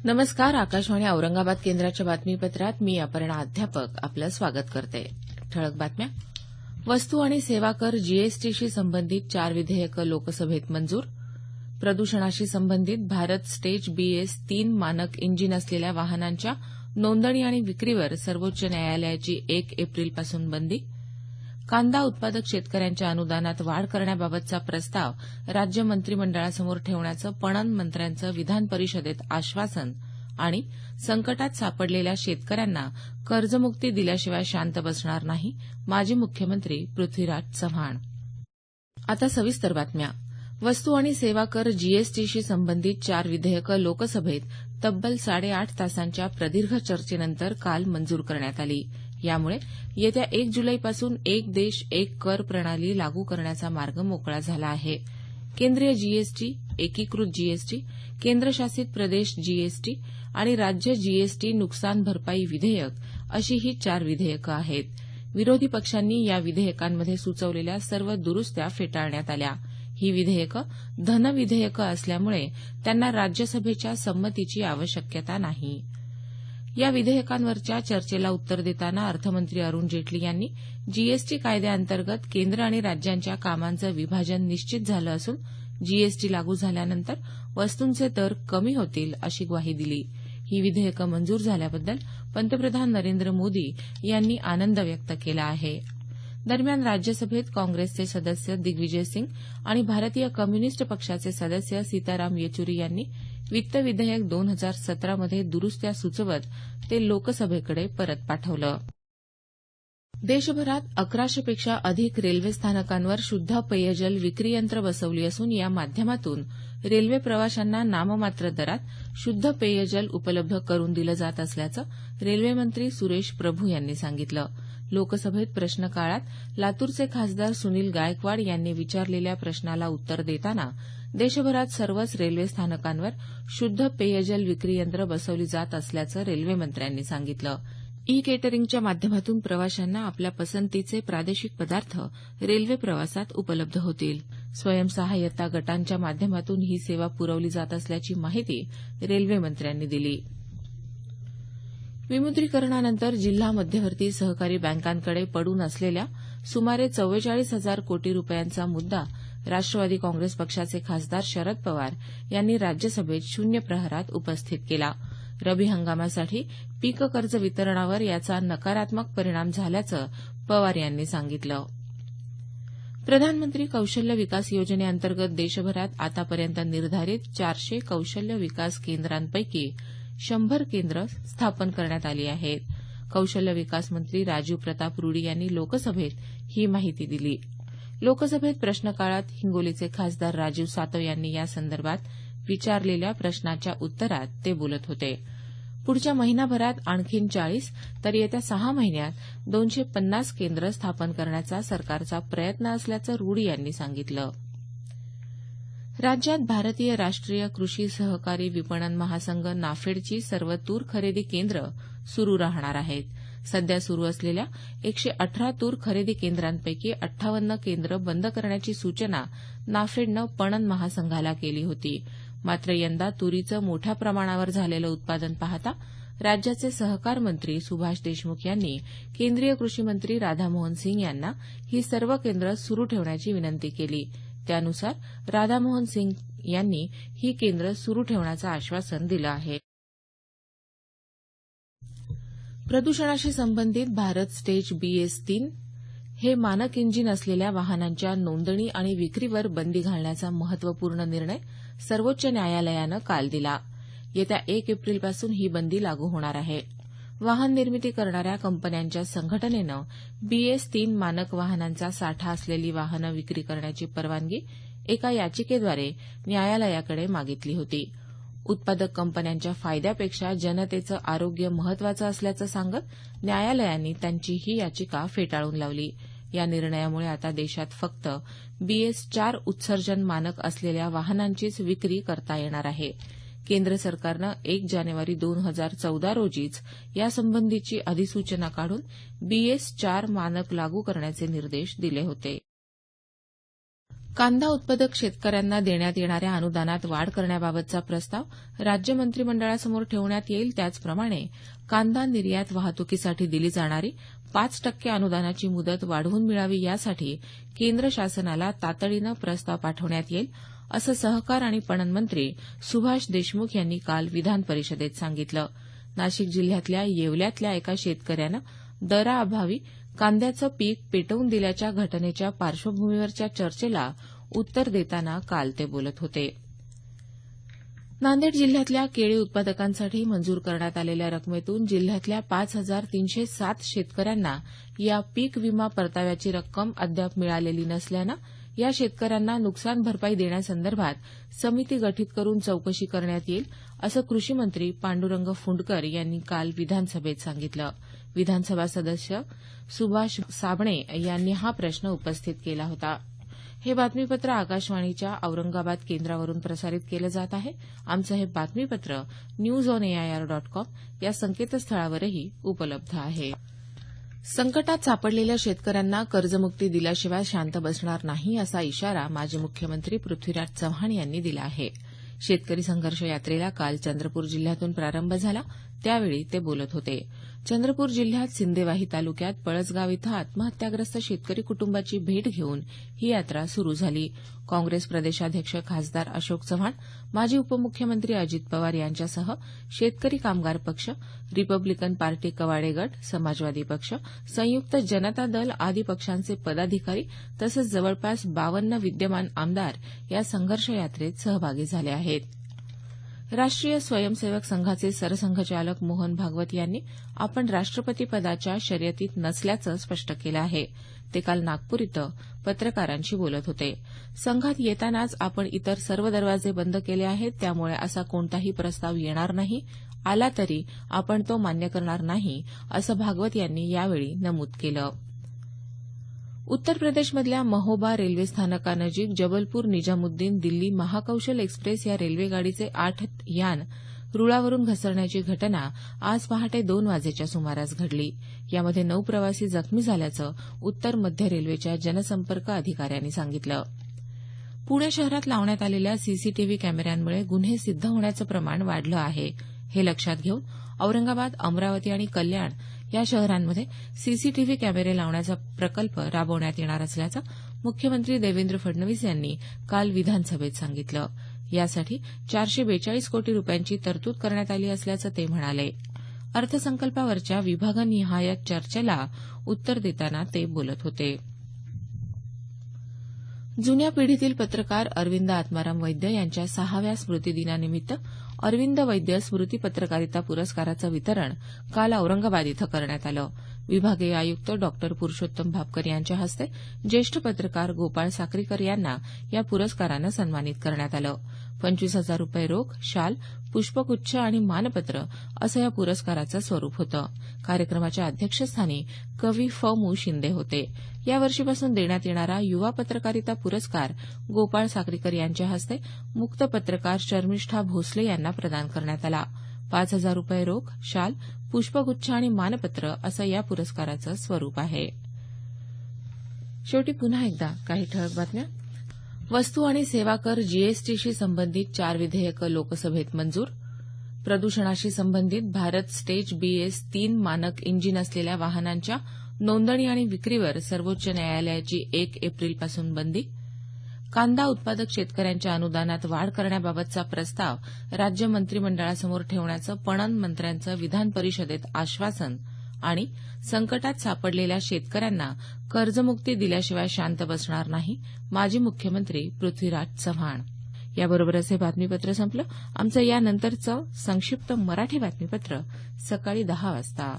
नमस्कार. आकाशवाणी औरंगाबाद केंद्राच्या बातमीपत्रात मी अपर्णा अध्यापक आपलं स्वागत करते. ठळक बातम्या. वस्तू आणि सेवा कर जीएसटीशी संबंधित 4 विधेयकं लोकसभेत मंजूर. प्रदूषणाशी संबंधित भारत स्टेज BS3 मानक इंजिन असलेल्या वाहनांच्या नोंदणी आणि विक्रीवर सर्वोच्च न्यायालयाची 1 एप्रिलपासून बंदी. कांदा उत्पादक शेतकऱ्यांच्या अनुदानात वाढ करण्याबाबतचा प्रस्ताव राज्य मंत्रिमंडळासमोर ठेवण्याचं पणन मंत्र्यांचं विधान परिषदेत आश्वासन आणि संकटात सापडलेल्या शेतकऱ्यांना कर्जमुक्ती दिल्याशिवाय शांत बसणार नाही, माजी मुख्यमंत्री पृथ्वीराज चव्हाण. आता सविस्तर बातम्या. वस्तू आणि सेवा कर जीएसटीशी संबंधित 4 विधेयकं लोकसभेत तब्बल 8.5 तासांच्या प्रदीर्घ चर्चेनंतर काल मंजूर करण्यात आली. यामुळे येत्या 1 जुलैपासून एक देश एक कर प्रणाली लागू करण्याचा मार्ग मोकळा झाला आहे. केंद्रीय जीएसटी, एकीकृत जीएसटी, केंद्रशासित प्रदेश जीएसटी आणि राज्य जीएसटी नुकसान भरपाई विधेयक अशी ही 4 विधेयकं आहेत. विरोधी पक्षांनी या विधेयकांमध्ये सुचवलेल्या सर्व दुरुस्त्या फेटाळण्यात आल्या. ही विधेयकं धनविधेयकं असल्यामुळे त्यांना राज्यसभेच्या संमतीची आवश्यकता नाही. या विधेयकांवरच्या चर्चेला उत्तर देताना अर्थमंत्री अरुण जेटली यांनी जीएसटी कायद्याअंतर्गत केंद्र आणि राज्यांच्या कामांचं विभाजन निश्चित झालं असून जीएसटी लागू झाल्यानंतर वस्तूंचे दर कमी होतील अशी ग्वाही दिली. ही विधेयकं मंजूर झाल्याबद्दल पंतप्रधान नरेंद्र मोदी यांनी आनंद व्यक्त केला आहे. दरम्यान राज्यसभेत काँग्रेसचे सदस्य दिग्विजय सिंग आणि भारतीय कम्युनिस्ट पक्षाचे सदस्य सीताराम येचुरी यांनी वित्त विधेयक 2017 मध्ये दुरुस्त्या सुचवत ते लोकसभेकडे परत पाठवलं. देशभरात 1100 पेक्षा अधिक रेल्वे स्थानकांवर शुद्ध पेयजल विक्री यंत्र बसवली असून या माध्यमातून रेल्वे प्रवाशांना नाममात्र दरात शुद्ध पेयजल उपलब्ध करून दिलं जात असल्याचं रेल्वेमंत्री सुरेश प्रभू यांनी सांगितलं. लोकसभेत प्रश्नकाळात लातूरचे खासदार सुनील गायकवाड यांनी विचारलेल्या प्रश्नाला उत्तर देताना देशभरात सर्वच रेल्वे स्थानकांवर शुद्ध पेयजल विक्री यंत्र बसवली जात असल्याचं रेल्वेमंत्र्यांनी सांगितलं. ई केटरिंगच्या माध्यमातून प्रवाशांना आपल्या पसंतीचे प्रादेशिक पदार्थ रेल्वे प्रवासात उपलब्ध होतील. स्वयंसहाय्यता गटांच्या माध्यमातून ही सेवा पुरवली जात असल्याची माहिती रेल्वेमंत्र्यांनी दिली. विमुद्रीकरणानंतर जिल्हा मध्यवर्ती सहकारी बँकांकडे पडून असलेल्या सुमारे 44,000 कोटी रुपयांचा मुद्दा राष्ट्रवादी काँग्रेस पक्षाचे खासदार शरद पवार यांनी राज्यसभेत शून्य प्रहरात उपस्थित केला. रबी हंगामासाठी पीक कर्ज वितरणावर याचा नकारात्मक परिणाम झाल्याचं पवार यांनी सांगितलं. प्रधानमंत्री कौशल्य विकास योजनेअंतर्गत देशभरात आतापर्यंत निर्धारित 400 कौशल्य विकास केंद्रांपैकी 100 केंद्र स्थापन करण्यात आली आहेत. कौशल्य विकास मंत्री राजीव प्रताप रूडी यांनी लोकसभेत ही माहिती दिली. लोकसभेत प्रश्नकाळात हिंगोलीचे खासदार राजीव सातव यांनी यासंदर्भात विचारलेल्या प्रश्नाच्या उत्तरात ते बोलत होते. पुढच्या महिनाभरात आणखी 40 तर येत्या 6 महिन्यात 250 केंद्र स्थापन करण्याचा सरकारचा प्रयत्न असल्याचं रूडी यांनी सांगितलं. राज्यात भारतीय राष्ट्रीय कृषी सहकारी विपणन महासंघ नाफेडची सर्व तूर खरेदी केंद्र सुरू राहणार आहेत. सध्या सुरू असलेल्या 118 तूर खरेदी केंद्रांपैकी 58 केंद्र बंद करण्याची सूचना नाफेडनं पणन महासंघाला केली होती. मात्र यंदा तुरीचं मोठ्या प्रमाणावर झालेलं उत्पादन पाहता राज्याचे सहकार मंत्री सुभाष देशमुख यांनी केंद्रीय कृषी मंत्री राधामोहन सिंग यांना ही सर्व केंद्र सुरू ठेवण्याची विनंती केली. त्यानुसार राधामोहन सिंग यांनी ही केंद्र सुरू ठेवण्याचं आश्वासन दिलं आहे. प्रदूषणाशी संबंधित भारत स्टेज BS3 हे मानक इंजिन असलेल्या वाहनांच्या नोंदणी आणि विक्रीवर बंदी घालण्याचा महत्वपूर्ण निर्णय सर्वोच्च न्यायालयानं काल दिला. येत्या 1 एप्रिलपासून ही बंदी लागू होणार आहे. वाहन निर्मिती करणाऱ्या कंपन्यांच्या संघटनेनं BS3 मानक वाहनांचा साठा असलेली वाहनं विक्री करण्याची परवानगी एका याचिकेद्वारे न्यायालयाकडे मागितली होती. उत्पादक कंपन्यांच्या फायद्यापेक्षा जनतेचं आरोग्य महत्वाचं असल्याचं सांगत न्यायालयानं त्यांची ही याचिका फेटाळून लावली. या निर्णयामुळे आता देशात फक्त BS4 उत्सर्जन मानक असलेल्या वाहनांचीच विक्री करता येणार आहे. केंद्र सरकारनं 1 जानेवारी 2014 रोजीच यासंबंधीची अधिसूचना काढून BS4 मानक लागू करण्याचे निर्देश दिले होते. कांदा उत्पादक शेतकऱ्यांना देण्यात येणाऱ्या अनुदानात वाढ करण्याबाबतचा प्रस्ताव राज्य मंत्रिमंडळासमोर ठेवण्यात येईल. त्याचप्रमाणे कांदा निर्यात वाहतुकीसाठी दिली जाणारी 5% अनुदानाची मुदत वाढवून मिळावी यासाठी केंद्र शासनाला तातडीनं प्रस्ताव पाठवण्यात येईल, असं सहकार आणि पणन मंत्री सुभाष देशमुख यांनी काल विधान परिषदेत सांगितलं. नाशिक जिल्ह्यातल्या येवल्यातल्या एका शेतकऱ्यानं दराअभावी कांद्याचं पीक पेटवून दिल्याच्या घटनेच्या पार्श्वभूमीवरच्या चर्चेला उत्तर देताना काल ते बोलत होते. नांदेड जिल्ह्यातल्या केळी उत्पादकांसाठी मंजूर करण्यात आलेल्या रकमेतून जिल्ह्यातल्या 5,307 शेतकऱ्यांना या पीक विमा परताव्याची रक्कम अद्याप मिळालेली नसल्यानं या शेतकऱ्यांना नुकसान भरपाई देण्यासंदर्भात समिती गठीत करून चौकशी करण्यात येईल, असं कृषीमंत्री पांडुरंग फुंडकर यांनी काल विधानसभेत सांगितलं. विधानसभा सदस्य सुभाष साबणे यांनी हा प्रश्न उपस्थित केला होता. हे बातमीपत्र आकाशवाणीच्या औरंगाबाद केंद्रावरून प्रसारित केलं जात आहे. आमचं हे बातमीपत्र newsonair.com या संकेतस्थळावरही उपलब्ध आहे. संकटात सापडलेल्या शेतकऱ्यांना कर्जमुक्ती दिल्याशिवाय शांत बसणार नाही, असा इशारा माजी मुख्यमंत्री पृथ्वीराज चव्हाण यांनी दिला आहे. शेतकरी संघर्ष यात्रेला काल चंद्रपूर जिल्ह्यातून प्रारंभ झाला, त्यावेळी ते बोलत होते. चंद्रपूर जिल्ह्यात सिंदेवाही तालुक्यात पळसगाव इथं आत्महत्याग्रस्त शेतकरी कुटुंबाची भेट घेऊन ही यात्रा सुरू झाली. काँग्रेस प्रदेशाध्यक्ष खासदार अशोक चव्हाण, माजी उपमुख्यमंत्री अजित पवार यांच्यासह शेतकरी कामगार पक्ष, रिपब्लिकन पार्टी कवाडे गट, समाजवादी पक्ष, संयुक्त जनता दल आदी पक्षांचे पदाधिकारी तसंच जवळपास 52 विद्यमान आमदार या संघर्ष यात्रेत सहभागी झाले आहेत. राष्ट्रीय स्वयंसेवक संघाचे सरसंघचालक मोहन भागवत यांनी आपण राष्ट्रपतीपदाच्या शर्यतीत नसल्याचं स्पष्ट केलं आहे. ते काल नागपूर इथं पत्रकारांशी बोलत होते. संघात येतानाच आपण इतर सर्व दरवाजे बंद केले आहेत, त्यामुळे असा कोणताही प्रस्ताव येणार नाही. आला तरी आपण तो मान्य करणार नाही, असं भागवत यांनी यावेळी नमूद केलं. उत्तर प्रदेशमधल्या महोबा रेल्वे स्थानकानजीक जबलपूर निजामुद्दीन दिल्ली महाकौशल एक्सप्रेस या रेल्वेगाडीचे 8 यान रुळावरून घसरण्याची घटना आज पहाटे 2 वाजेच्या सुमारास घडली. यामध्ये 9 प्रवासी जखमी झाल्याचं उत्तर मध्य रेल्वेच्या जनसंपर्क अधिकाऱ्यांनी सांगितलं. पुणे शहरात लावण्यात आलेल्या सीसीटीव्ही कॅमेऱ्यांमुळे गुन्हे सिद्ध होण्याचं प्रमाण वाढलं आहे. हे लक्षात घेऊन औरंगाबाद, अमरावती आणि कल्याण या शहरांमध्ये सीसीटीव्ही कॅमेरे लावण्याचा प्रकल्प राबवण्यात येणार असल्याचं मुख्यमंत्री देवेंद्र फडणवीस यांनी काल विधानसभेत सांगितलं. यासाठी 442 कोटी रुपयांची तरतूद करण्यात आली असल्याचं ते म्हणाले. अर्थसंकल्पावरच्या विभागनिहाय चर्चेला उत्तर देताना ते बोलत होते. जुन्या पिढीतील पत्रकार अरविंद आत्माराम वैद्य यांच्या 6व्या स्मृतिदिनानिमित्त अरविंद वैद्य स्मृती पत्रकारिता पुरस्काराचं वितरण काल औरंगाबाद इथं करण्यात आलं. विभागीय आयुक्त डॉ पुरुषोत्तम भापकर यांच्या हस्ते ज्येष्ठ पत्रकार गोपाळ साक्रीकर यांना या पुरस्कारानं सन्मानित करण्यात आलं. 25,000 रुपये रोख, शाल, पुष्पगुच्छ आणि मानपत्र असं या पुरस्काराचं स्वरूप होतं. कार्यक्रमाच्या अध्यक्षस्थानी कवी फ. मु. शिंदे होते. यावर्षीपासून देण्यात येणारा युवा पत्रकारिता पुरस्कार गोपाळ साक्रीकर यांच्या हस्ते मुक्त पत्रकार शर्मिष्ठा भोसले यांना प्रदान करण्यात आला. 5,000 रुपये रोख, शाल, पुष्पगुच्छ आणि मानपत्र असं या पुरस्काराचं स्वरूप आहे. शेवटी पुन्हा एकदा काही ठळक बातम्या. वस्तू आणि सेवा कर जीएसटीशी संबंधित 4 विधेयकं लोकसभेत मंजूर. प्रदूषणाशी संबंधित भारत स्टेज BS3 मानक इंजिन असलेल्या वाहनांच्या नोंदणी आणि विक्रीवर सर्वोच्च न्यायालयाची 1 एप्रिलपासून बंदी. कांदा उत्पादक शेतकऱ्यांच्या अनुदानात वाढ करण्याबाबतचा प्रस्ताव राज्य मंत्रिमंडळासमोर ठेवण्याचं पणन मंत्र्यांचं विधान परिषदेत आश्वासन. आणि संकटात सापडलेल्या शेतकऱ्यांना कर्जमुक्ती दिल्याशिवाय शांत बसणार नाही, माजी मुख्यमंत्री पृथ्वीराज चव्हाण. याबरोबरच हे बातमीपत्र संपलं. आमचं यानंतरचं संक्षिप्त मराठी बातमीपत्र सकाळी 10 वाजता.